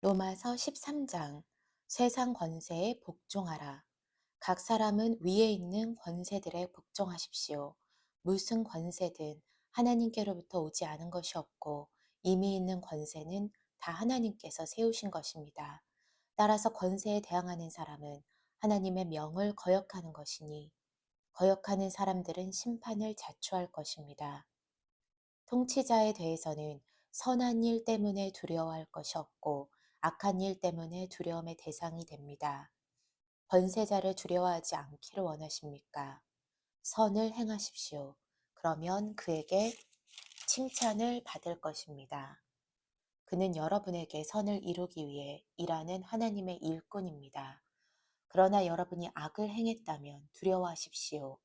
로마서 13장 세상 권세에 복종하라. 각 사람은 위에 있는 권세들에 복종하십시오. 무슨 권세든 하나님께로부터 오지 않은 것이 없고 이미 있는 권세는 다 하나님께서 세우신 것입니다. 따라서 권세에 대항하는 사람은 하나님의 명을 거역하는 것이니 거역하는 사람들은 심판을 자초할 것입니다. 통치자에 대해서는 선한 일 때문에 두려워할 것이 없고 악한 일 때문에 두려움의 대상이 됩니다. 권세자를 두려워하지 않기를 원하십니까? 선을 행하십시오. 그러면 그에게 칭찬을 받을 것입니다. 그는 여러분에게 선을 이루기 위해 일하는 하나님의 일꾼입니다. 그러나 여러분이 악을 행했다면 두려워하십시오.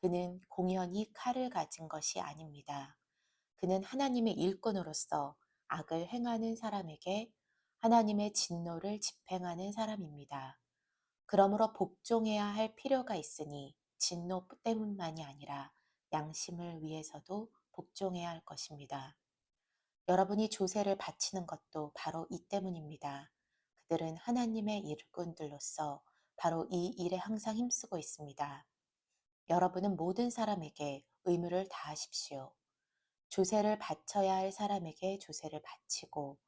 그는 공연히 칼을 가진 것이 아닙니다. 그는 하나님의 일꾼으로서 악을 행하는 사람에게 하나님의 진노를 집행하는 사람입니다. 그러므로 복종해야 할 필요가 있으니 진노 때문만이 아니라 양심을 위해서도 복종해야 할 것입니다. 여러분이 조세를 바치는 것도 바로 이 때문입니다. 그들은 하나님의 일꾼들로서 바로 이 일에 항상 힘쓰고 있습니다. 여러분은 모든 사람에게 의무를 다하십시오. 조세를 바쳐야 할 사람에게 조세를 바치고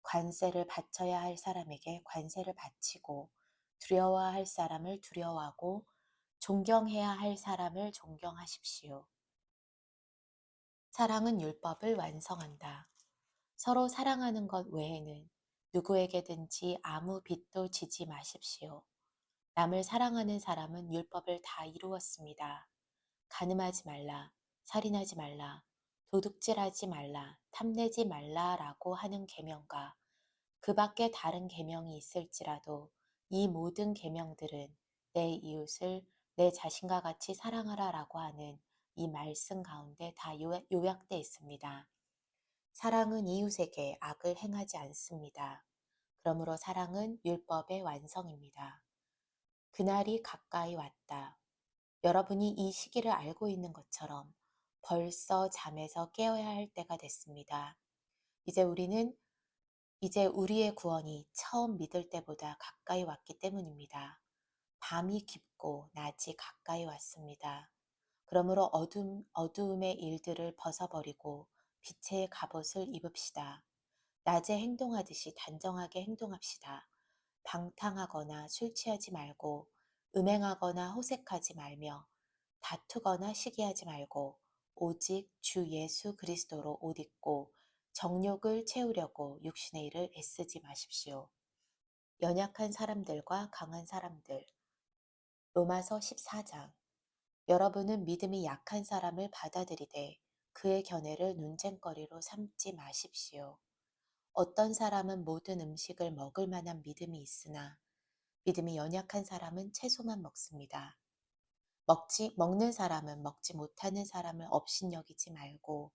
관세를 바쳐야 할 사람에게 관세를 바치고 두려워할 사람을 두려워하고 존경해야 할 사람을 존경하십시오. 사랑은 율법을 완성한다. 서로 사랑하는 것 외에는 누구에게든지 아무 빚도 지지 마십시오. 남을 사랑하는 사람은 율법을 다 이루었습니다. 간음하지 말라, 살인하지 말라, 도둑질하지 말라, 탐내지 말라라고 하는 계명과 그 밖에 다른 계명이 있을지라도 이 모든 계명들은 내 이웃을 내 자신과 같이 사랑하라라고 하는 이 말씀 가운데 다 요약되어 있습니다. 사랑은 이웃에게 악을 행하지 않습니다. 그러므로 사랑은 율법의 완성입니다. 그날이 가까이 왔다. 여러분이 이 시기를 알고 있는 것처럼 벌써 잠에서 깨어야 할 때가 됐습니다. 이제 우리의 구원이 처음 믿을 때보다 가까이 왔기 때문입니다. 밤이 깊고 낮이 가까이 왔습니다. 그러므로 어두움의 일들을 벗어버리고 빛의 갑옷을 입읍시다. 낮에 행동하듯이 단정하게 행동합시다. 방탕하거나 술 취하지 말고 음행하거나 호색하지 말며 다투거나 시기하지 말고 오직 주 예수 그리스도로 옷 입고 정욕을 채우려고 육신의 일을 애쓰지 마십시오. 연약한 사람들과 강한 사람들. 로마서 14장. 여러분은 믿음이 약한 사람을 받아들이되 그의 견해를 논쟁거리로 삼지 마십시오. 어떤 사람은 모든 음식을 먹을 만한 믿음이 있으나 믿음이 연약한 사람은 채소만 먹습니다. 먹는 사람은 먹지 못하는 사람을 업신여기지 말고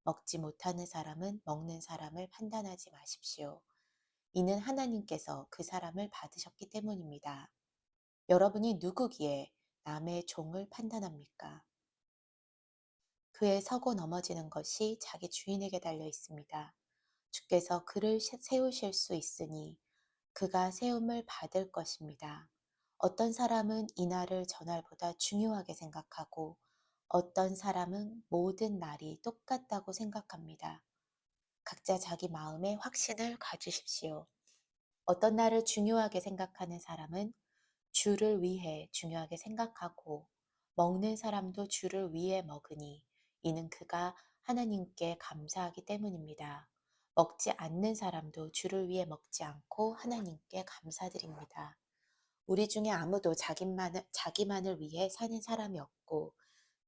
먹지 못하는 사람은 먹는 사람을 판단하지 마십시오. 이는 하나님께서 그 사람을 받으셨기 때문입니다. 여러분이 누구기에 남의 종을 판단합니까? 그의 서고 넘어지는 것이 자기 주인에게 달려 있습니다. 주께서 그를 세우실 수 있으니 그가 세움을 받을 것입니다. 어떤 사람은 이날을 전날보다 중요하게 생각하고 어떤 사람은 모든 날이 똑같다고 생각합니다. 각자 자기 마음에 확신을 가지십시오. 어떤 날을 중요하게 생각하는 사람은 주를 위해 중요하게 생각하고 먹는 사람도 주를 위해 먹으니 이는 그가 하나님께 감사하기 때문입니다. 먹지 않는 사람도 주를 위해 먹지 않고 하나님께 감사드립니다. 우리 중에 아무도 자기만을 위해 사는 사람이 없고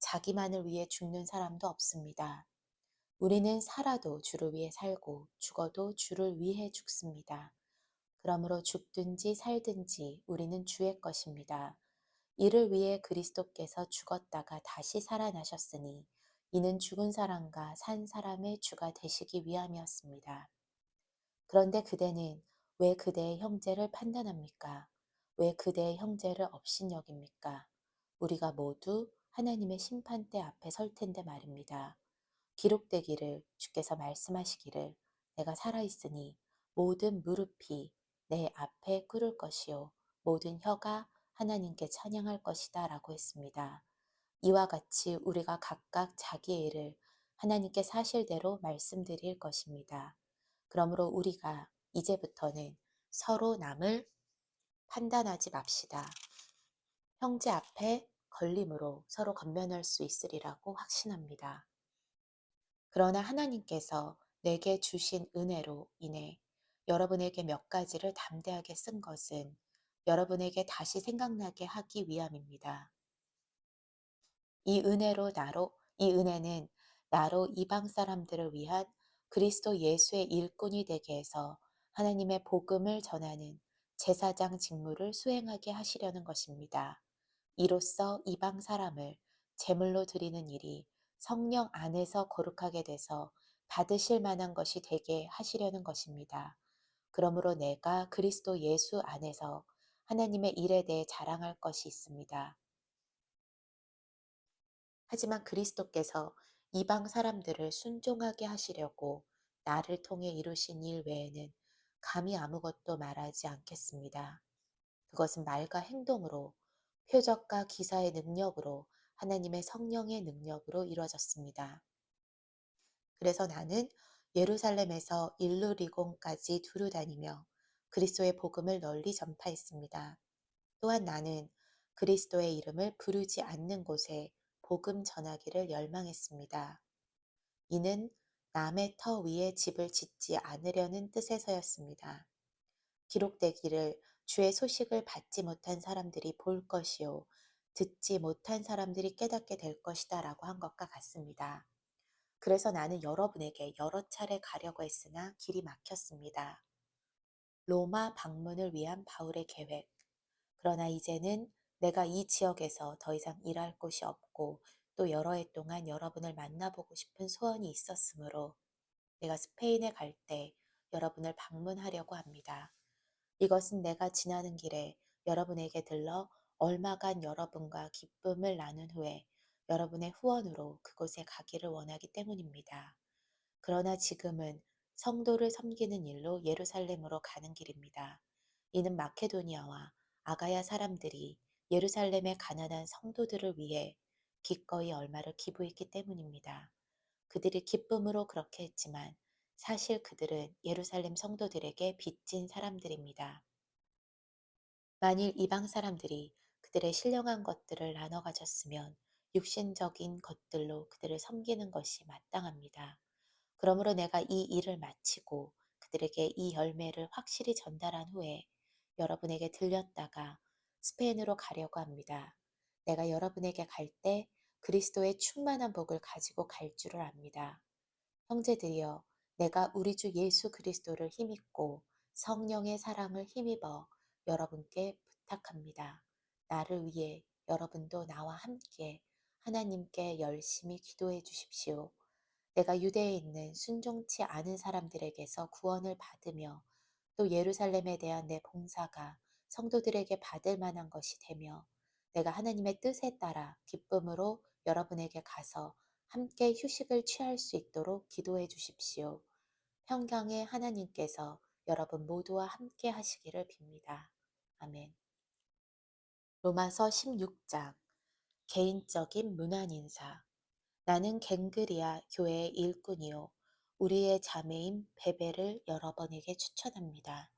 자기만을 위해 죽는 사람도 없습니다. 우리는 살아도 주를 위해 살고 죽어도 주를 위해 죽습니다. 그러므로 죽든지 살든지 우리는 주의 것입니다. 이를 위해 그리스도께서 죽었다가 다시 살아나셨으니 이는 죽은 사람과 산 사람의 주가 되시기 위함이었습니다. 그런데 그대는 왜 그대의 형제를 판단합니까? 왜 그대의 형제를 업신여깁니까? 우리가 모두 하나님의 심판대 앞에 설 텐데 말입니다. 기록되기를 주께서 말씀하시기를 내가 살아있으니 모든 무릎이 내 앞에 꿇을 것이요 모든 혀가 하나님께 찬양할 것이다 라고 했습니다. 이와 같이 우리가 각각 자기의 일을 하나님께 사실대로 말씀드릴 것입니다. 그러므로 우리가 이제부터는 서로 남을 판단하지 맙시다. 형제 앞에 걸림으로 서로 건면할 수 있으리라고 확신합니다. 그러나 하나님께서 내게 주신 은혜로 인해 여러분에게 몇 가지를 담대하게 쓴 것은 여러분에게 다시 생각나게 하기 위함입니다. 이 은혜는 나로 이방 사람들을 위한 그리스도 예수의 일꾼이 되게 해서 하나님의 복음을 전하는 제사장 직무를 수행하게 하시려는 것입니다. 이로써 이방 사람을 제물로 드리는 일이 성령 안에서 거룩하게 돼서 받으실 만한 것이 되게 하시려는 것입니다. 그러므로 내가 그리스도 예수 안에서 하나님의 일에 대해 자랑할 것이 있습니다. 하지만 그리스도께서 이방 사람들을 순종하게 하시려고 나를 통해 이루신 일 외에는 감히 아무것도 말하지 않겠습니다. 그것은 말과 행동으로, 표적과 기사의 능력으로, 하나님의 성령의 능력으로 이루어졌습니다. 그래서 나는 예루살렘에서 일루리곤까지 두루 다니며 그리스도의 복음을 널리 전파했습니다. 또한 나는 그리스도의 이름을 부르지 않는 곳에 복음 전하기를 열망했습니다. 이는 남의 터 위에 집을 짓지 않으려는 뜻에서였습니다. 기록되기를 주의 소식을 받지 못한 사람들이 볼 것이요 듣지 못한 사람들이 깨닫게 될 것이다 라고 한 것과 같습니다. 그래서 나는 여러분에게 여러 차례 가려고 했으나 길이 막혔습니다. 로마 방문을 위한 바울의 계획. 그러나 이제는 내가 이 지역에서 더 이상 일할 곳이 없고 또 여러 해 동안 여러분을 만나보고 싶은 소원이 있었으므로 내가 스페인에 갈 때 여러분을 방문하려고 합니다. 이것은 내가 지나는 길에 여러분에게 들러 얼마간 여러분과 기쁨을 나눈 후에 여러분의 후원으로 그곳에 가기를 원하기 때문입니다. 그러나 지금은 성도를 섬기는 일로 예루살렘으로 가는 길입니다. 이는 마케도니아와 아가야 사람들이 예루살렘의 가난한 성도들을 위해 기꺼이 얼마를 기부했기 때문입니다. 그들이 기쁨으로 그렇게 했지만 사실 그들은 예루살렘 성도들에게 빚진 사람들입니다. 만일 이방 사람들이 그들의 신령한 것들을 나눠 가졌으면 육신적인 것들로 그들을 섬기는 것이 마땅합니다. 그러므로 내가 이 일을 마치고 그들에게 이 열매를 확실히 전달한 후에 여러분에게 들렸다가 스페인으로 가려고 합니다. 내가 여러분에게 갈 때 그리스도의 충만한 복을 가지고 갈 줄을 압니다. 형제들이여, 내가 우리 주 예수 그리스도를 힘입고 성령의 사랑을 힘입어 여러분께 부탁합니다. 나를 위해 여러분도 나와 함께 하나님께 열심히 기도해 주십시오. 내가 유대에 있는 순종치 않은 사람들에게서 구원을 받으며 또 예루살렘에 대한 내 봉사가 성도들에게 받을 만한 것이 되며 내가 하나님의 뜻에 따라 기쁨으로 여러분에게 가서 함께 휴식을 취할 수 있도록 기도해 주십시오. 평강의 하나님께서 여러분 모두와 함께 하시기를 빕니다. 아멘. 로마서 16장 개인적인 문안 인사. 나는 갱그리아 교회의 일꾼이요 우리의 자매인 베베를 여러분에게 추천합니다.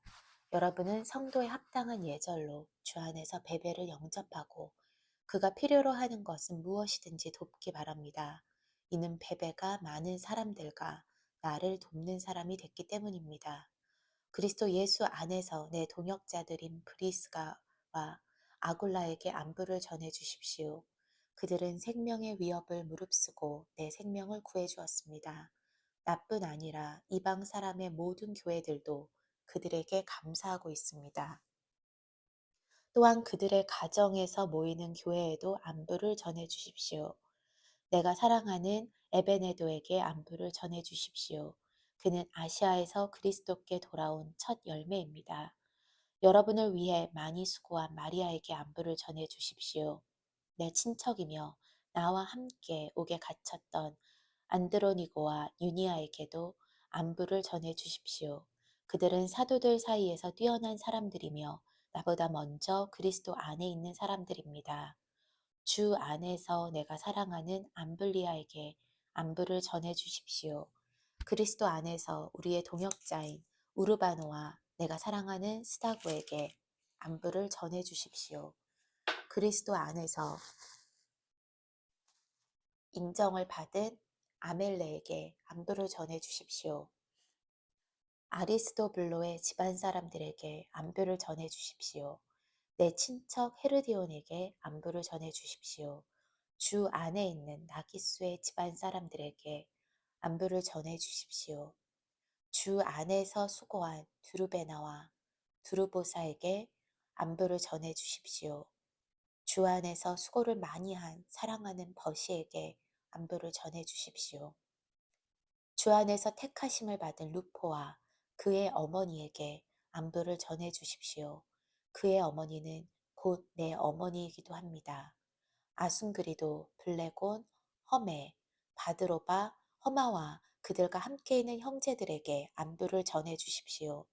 여러분은 성도에 합당한 예절로 주 안에서 베베를 영접하고 그가 필요로 하는 것은 무엇이든지 돕기 바랍니다. 이는 베베가 많은 사람들과 나를 돕는 사람이 됐기 때문입니다. 그리스도 예수 안에서 내 동역자들인 브리스가와 아굴라에게 안부를 전해 주십시오. 그들은 생명의 위협을 무릅쓰고 내 생명을 구해 주었습니다. 나뿐 아니라 이방 사람의 모든 교회들도 그들에게 감사하고 있습니다. 또한 그들의 가정에서 모이는 교회에도 안부를 전해 주십시오. 내가 사랑하는 에베네도에게 안부를 전해 주십시오. 그는 아시아에서 그리스도께 돌아온 첫 열매입니다. 여러분을 위해 많이 수고한 마리아에게 안부를 전해 주십시오. 내 친척이며 나와 함께 옥에 갇혔던 안드로니고와 유니아에게도 안부를 전해 주십시오. 그들은 사도들 사이에서 뛰어난 사람들이며 나보다 먼저 그리스도 안에 있는 사람들입니다. 주 안에서 내가 사랑하는 암블리아에게 안부를 전해 주십시오. 그리스도 안에서 우리의 동역자인 우르바노와 내가 사랑하는 스타고에게 안부를 전해 주십시오. 그리스도 안에서 인정을 받은 아멜레에게 안부를 전해 주십시오. 아리스토블로의 집안 사람들에게 안부를 전해 주십시오. 내 친척 헤르디온에게 안부를 전해 주십시오. 주 안에 있는 나기수의 집안 사람들에게 안부를 전해 주십시오. 주 안에서 수고한 두루베나와 두루보사에게 안부를 전해 주십시오. 주 안에서 수고를 많이 한 사랑하는 버시에게 안부를 전해 주십시오. 주 안에서 택하심을 받은 루포와 그의 어머니에게 안부를 전해 주십시오. 그의 어머니는 곧 내 어머니이기도 합니다. 아순그리도, 블레곤, 허메, 바드로바, 허마와 그들과 함께 있는 형제들에게 안부를 전해 주십시오.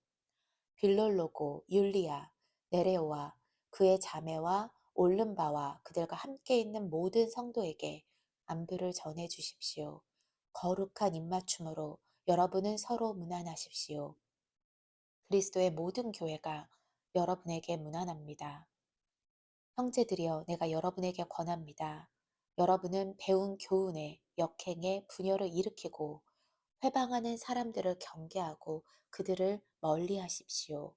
빌롤로고, 율리아, 네레오와 그의 자매와 올름바와 그들과 함께 있는 모든 성도에게 안부를 전해 주십시오. 거룩한 입맞춤으로 여러분은 서로 문안하십시오. 그리스도의 모든 교회가 여러분에게 문안합니다. 형제들이여 내가 여러분에게 권합니다. 여러분은 배운 교훈에 역행에 분열을 일으키고 회방하는 사람들을 경계하고 그들을 멀리하십시오.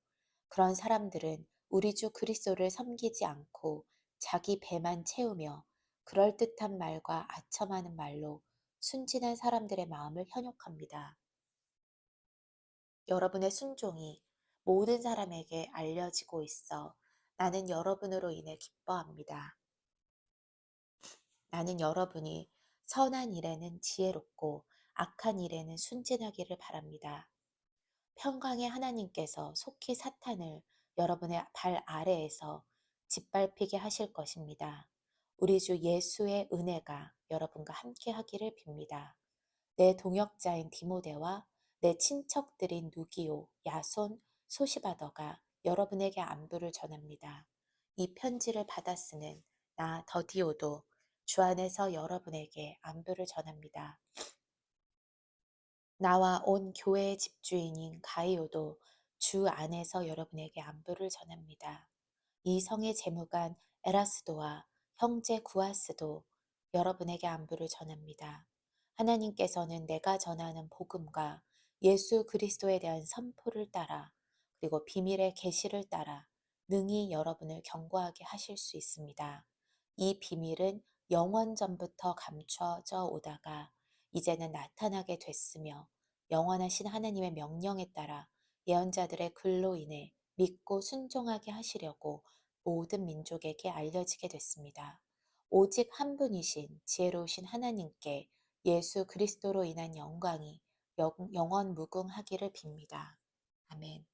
그런 사람들은 우리 주 그리스도를 섬기지 않고 자기 배만 채우며 그럴듯한 말과 아첨하는 말로 순진한 사람들의 마음을 현혹합니다. 여러분의 순종이 모든 사람에게 알려지고 있어 나는 여러분으로 인해 기뻐합니다. 나는 여러분이 선한 일에는 지혜롭고 악한 일에는 순진하기를 바랍니다. 평강의 하나님께서 속히 사탄을 여러분의 발 아래에서 짓밟히게 하실 것입니다. 우리 주 예수의 은혜가 여러분과 함께 하기를 빕니다. 내 동역자인 디모데와 내 친척들인 누기오, 야손, 소시바더가 여러분에게 안부를 전합니다. 이 편지를 받았으는 나 더디오도 주 안에서 여러분에게 안부를 전합니다. 나와 온 교회의 집주인인 가이오도 주 안에서 여러분에게 안부를 전합니다. 이 성의 재무관 에라스도와 형제 구아스도 여러분에게 안부를 전합니다. 하나님께서는 내가 전하는 복음과 예수 그리스도에 대한 선포를 따라 그리고 비밀의 계시를 따라 능히 여러분을 견고하게 하실 수 있습니다. 이 비밀은 영원 전부터 감춰져 오다가 이제는 나타나게 됐으며 영원하신 하나님의 명령에 따라 예언자들의 글로 인해 믿고 순종하게 하시려고 모든 민족에게 알려지게 됐습니다. 오직 한 분이신 지혜로우신 하나님께 예수 그리스도로 인한 영광이 영원 무궁하기를 빕니다. 아멘.